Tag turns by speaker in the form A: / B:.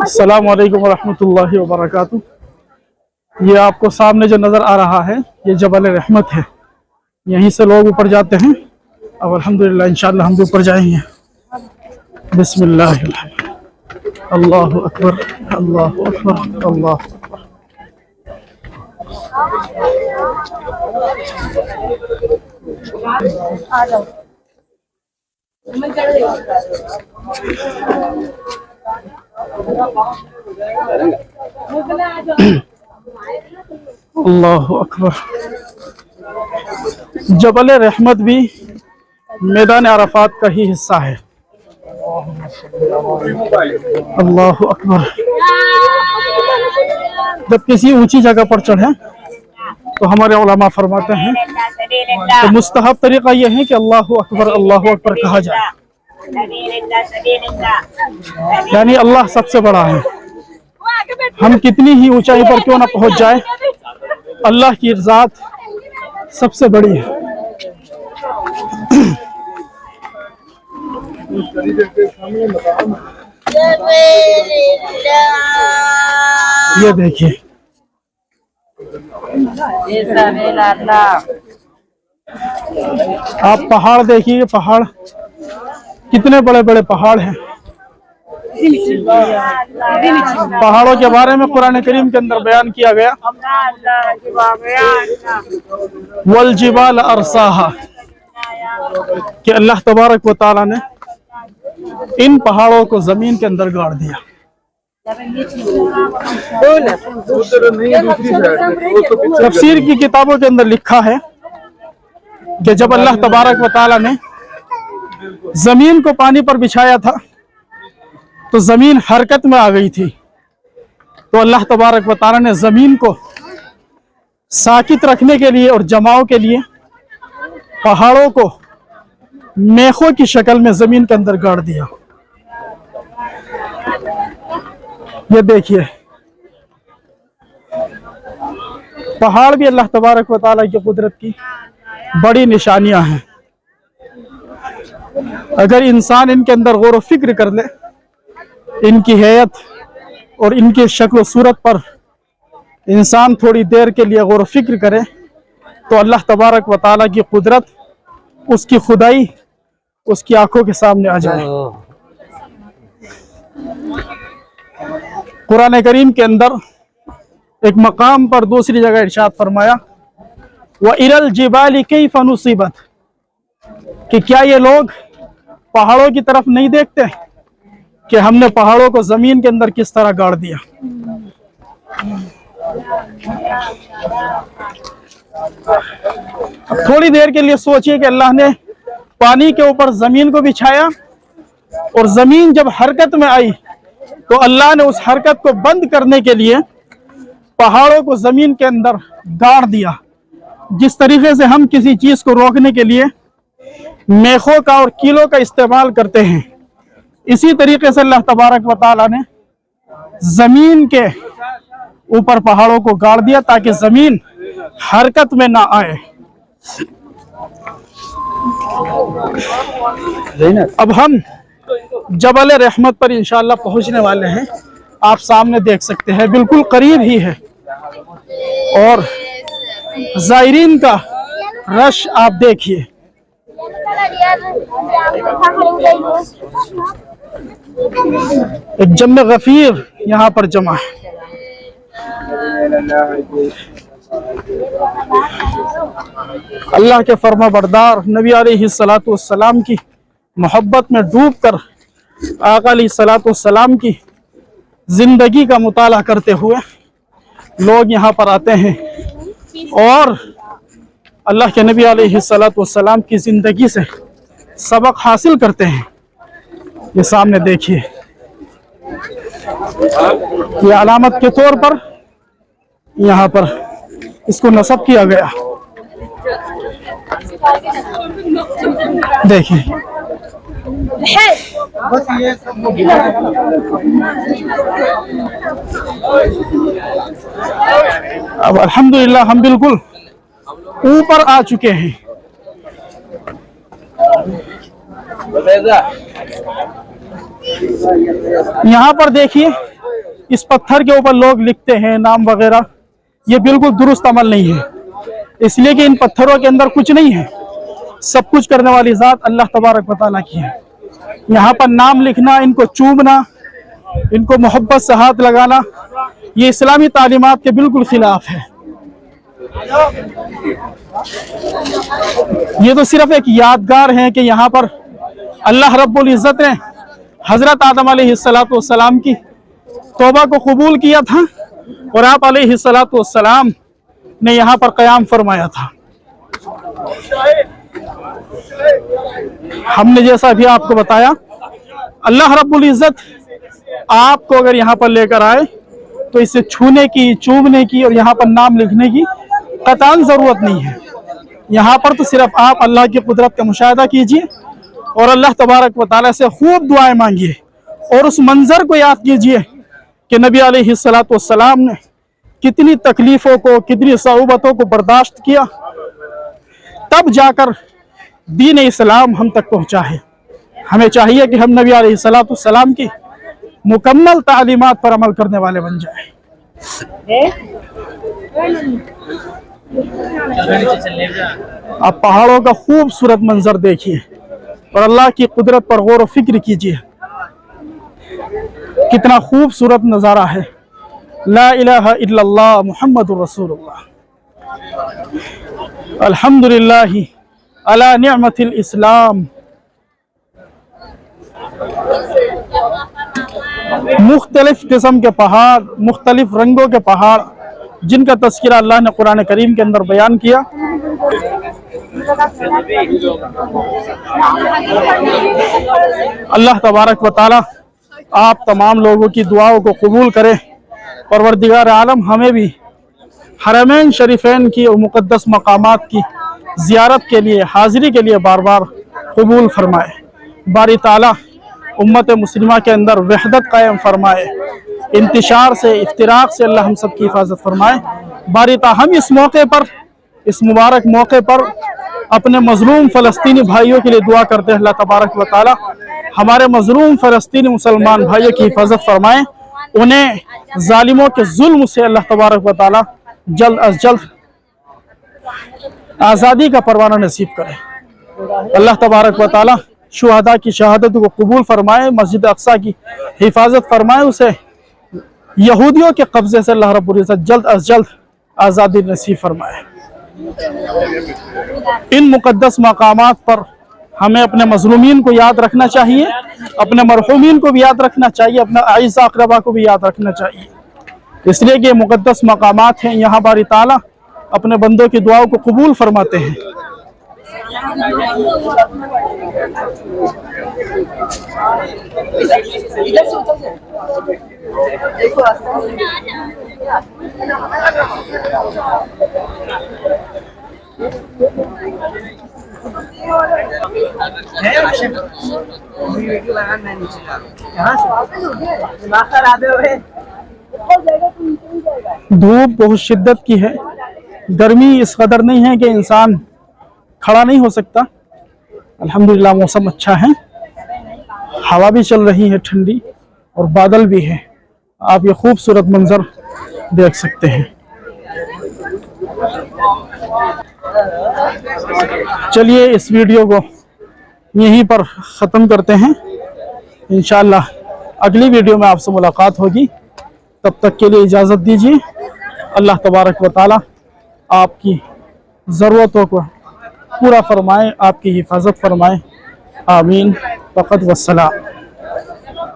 A: अस्सलाम वालेकुम रहमतुल्लाहि व बरकातुहू। ये आपको सामने जो नज़र आ रहा है ये जबल रहमत है। यहीं से लोग ऊपर जाते हैं। अब अल्हम्दुलिल्लाह इंशाअल्लाह हम भी ऊपर जाएंगे। बिस्मिल्लाह, अल्लाहु अकबर, अल्लाहु अकबर, अल्लाहु अकबर। अल्लाहु अकबर। जबल रहमत भी मैदान अरफात का ही हिस्सा है। अल्लाहु अकबर। जब किसी ऊंची जगह पर चढ़े तो हमारे उलमा फरमाते हैं तो मुस्तहब तरीका यह है कि अल्लाहु अकबर कहा जाए, यानी अल्लाह सबसे बड़ा है। हम कितनी ही ऊंचाई पर क्यों ना पहुंच जाए, अल्लाह की ज़ात सबसे बड़ी है। ये देखिए, आप पहाड़ देखिए, पहाड़ कितने बड़े बड़े पहाड़ हैं। पहाड़ों के बारे में कुरान करीम के अंदर बयान किया गया, वल जिबाल अरसाहा, कि अल्लाह तबारक व तआला ने इन पहाड़ों को जमीन के अंदर गाड़ दिया। तफसीर की किताबों के अंदर लिखा है कि जब अल्लाह तबारक व तआला ने जमीन को पानी पर बिछाया था तो जमीन हरकत में आ गई थी। तो अल्लाह तबारक व तआला ने जमीन को साकित रखने के लिए और जमाव के लिए पहाड़ों को मेखों की शक्ल में जमीन के अंदर गाड़ दिया। ये देखिए, पहाड़ भी अल्लाह तबारक व तआला की कुदरत की बड़ी निशानियां हैं। अगर इंसान इनके अंदर गौर व फिक्र कर ले, इनकी हैयत और इनकी शक्ल सूरत पर इंसान थोड़ी देर के लिए गौर व फिक्र करे तो अल्लाह तबारक व तआला की कुदरत, उसकी खुदाई उसकी आंखों के सामने आ जाए। कुरान करीम के अंदर एक मकाम पर दूसरी जगह इरशाद फरमाया, व इरल जिबाली कैफ़ नुसिबत, कि क्या ये लोग पहाड़ों की तरफ नहीं देखते कि हमने पहाड़ों को जमीन के अंदर किस तरह गाड़ दिया। थोड़ी देर के लिए सोचिए कि अल्लाह ने पानी के ऊपर जमीन को बिछाया और जमीन जब हरकत में आई तो अल्लाह ने उस हरकत को बंद करने के लिए पहाड़ों को जमीन के अंदर गाड़ दिया। जिस तरीके से हम किसी चीज को रोकने के लिए मेखों का और कीलों का इस्तेमाल करते हैं, इसी तरीके से अल्लाह तबारक व तआला ने जमीन के ऊपर पहाड़ों को गाड़ दिया ताकि जमीन हरकत में ना आए। अब हम जबल रहमत पर इंशाअल्लाह पहुंचने वाले हैं। आप सामने देख सकते हैं, बिल्कुल करीब ही है और ज़ायरीन का रश आप देखिए। एक जम्मे गफीर यहाँ पर जमा है। अल्लाह के फरमा बरदार नबी अलैहिस्सलातु वस्सलाम की मोहब्बत में डूब कर आका अलैहिस्सलातु वस्सलाम की जिंदगी का मुताला करते हुए लोग यहाँ पर आते हैं और अल्लाह के नबी अलैहिस्सलातु वस्सलाम की जिंदगी से सबक हासिल करते हैं। ये सामने देखिए, ये अलामत के तौर पर यहाँ पर इसको नस्ब किया गया। देखिए, अब अल्हम्दुलिल्लाह हम बिल्कुल ऊपर आ चुके हैं। यहाँ पर देखिए इस पत्थर के ऊपर लोग लिखते हैं नाम वगैरह, ये बिल्कुल दुरुस्त अमल नहीं है, इसलिए कि इन पत्थरों के अंदर कुछ नहीं है, सब कुछ करने वाली ज़ात अल्लाह तबारक व तआला की है। यहाँ पर नाम लिखना, इनको चूमना, इनको मोहब्बत से हाथ लगाना, ये इस्लामी तालीमात के बिल्कुल खिलाफ है। ये तो सिर्फ एक यादगार है कि यहाँ पर अल्लाह रब्बुल इज़्ज़त ने हज़रत आदम अलैहिस्सलातु वस्सलाम की तौबा को कबूल किया था और आप अलैहिस्सलातु वस्सलाम ने यहाँ पर क़याम फरमाया था। हमने जैसा भी आपको बताया, अल्लाह रब्बुल इज़्ज़त आपको अगर यहाँ पर लेकर आए तो इसे छूने की, चूमने की और यहाँ पर नाम लिखने की कतान ज़रूरत नहीं है। यहाँ पर तो सिर्फ आप अल्लाह की कुदरत का मुशाहिदा कीजिए और अल्लाह तबारक व तआला से खूब दुआएं मांगिए और उस मंजर को याद कीजिए कि नबी अलैहिस्सलातु वस्सलाम ने कितनी तकलीफ़ों को, कितनी सऊबतों को बर्दाश्त किया, तब जाकर दीन इस्लाम हम तक पहुँचा है। हमें चाहिए कि हम नबी अलैहिस्सलातु वस्सलाम की मुकम्मल तालीमात पर अमल करने वाले बन जाएं। आप पहाड़ों का खूबसूरत मंजर देखिए और अल्लाह की कुदरत पर गौर व फिक्र कीजिए, कितना खूबसूरत नज़ारा है। ला इलाहा इल्लल्लाह मुहम्मदुर रसूलुल्लाह, अल्हम्दुलिल्लाहि अला निअमतिल इस्लाम। मुख्तलिफ किस्म के पहाड़, मुख्तलिफ रंगों के पहाड़, जिनका तज़किरा अल्लाह ने कुरान करीम के अंदर बयान किया। अल्लाह तबारक व तआला आप तमाम लोगों की दुआओं को कबूल करे। परवरदिगार आलम हमें भी हरमैन शरीफैन की और मुक़द्दस मकामात की ज़ियारत के लिए, हाज़िरी के लिए बार बार कबूल फरमाए। बारी ताला उम्मत मुस्लिमा के अंदर वहदत कायम फरमाए, इंतिशार से, इफ्तिराक से अल्लाह हम सब की हिफाजत फरमाए। बारी ताला हम इस मौके पर, इस मुबारक मौके पर अपने मजलूम फ़लस्तीनी भाइयों के लिए दुआ करते हैं। अल्लाह तबारक व तआला हमारे मजलूम फ़लस्तीनी मुसलमान भाइयों की हिफाजत फरमाएँ, उन्हें जालिमों के जुल्म से अल्लाह तबारक व तआला जल्द अज जल्द आज़ादी का परवाना नसीब करे। अल्लाह तबारक व तआला शुहदा की शहादत को कबूल फरमाए, मस्जिद अक्सा की हिफाजत फरमाए, उसे यहूदियों के कब्जे से अल्लाह रब्बुल इज़्ज़त जल्द अज जल्द आज़ादी नसीब फरमाए। इन मुक़द्दस मकामात पर हमें अपने मज़लूमीन को याद रखना चाहिए, अपने मरहूमीन को भी याद रखना चाहिए, अपने आइज़ा अक़रबा को भी याद रखना चाहिए, इसलिए कि मुक़द्दस मकामात हैं। यहाँ बारी ताला अपने बंदों की दुआओं को कबूल फरमाते हैं। धूप बहुत शिद्दत की है, गर्मी इस कदर नहीं है कि इंसान खड़ा नहीं हो सकता। अल्हम्दुलिल्लाह मौसम अच्छा है, हवा भी चल रही है ठंडी और बादल भी है। आप ये खूबसूरत मंजर देख सकते हैं। चलिए इस वीडियो को यहीं पर ख़त्म करते हैं। इंशाअल्लाह अगली वीडियो में आपसे मुलाकात होगी, तब तक के लिए इजाज़त दीजिए। अल्लाह तबारक व तआला आपकी ज़रूरतों को पूरा फरमाए, आपकी हिफाजत फरमाए। आमीन। फ़क़त वस्सलाम।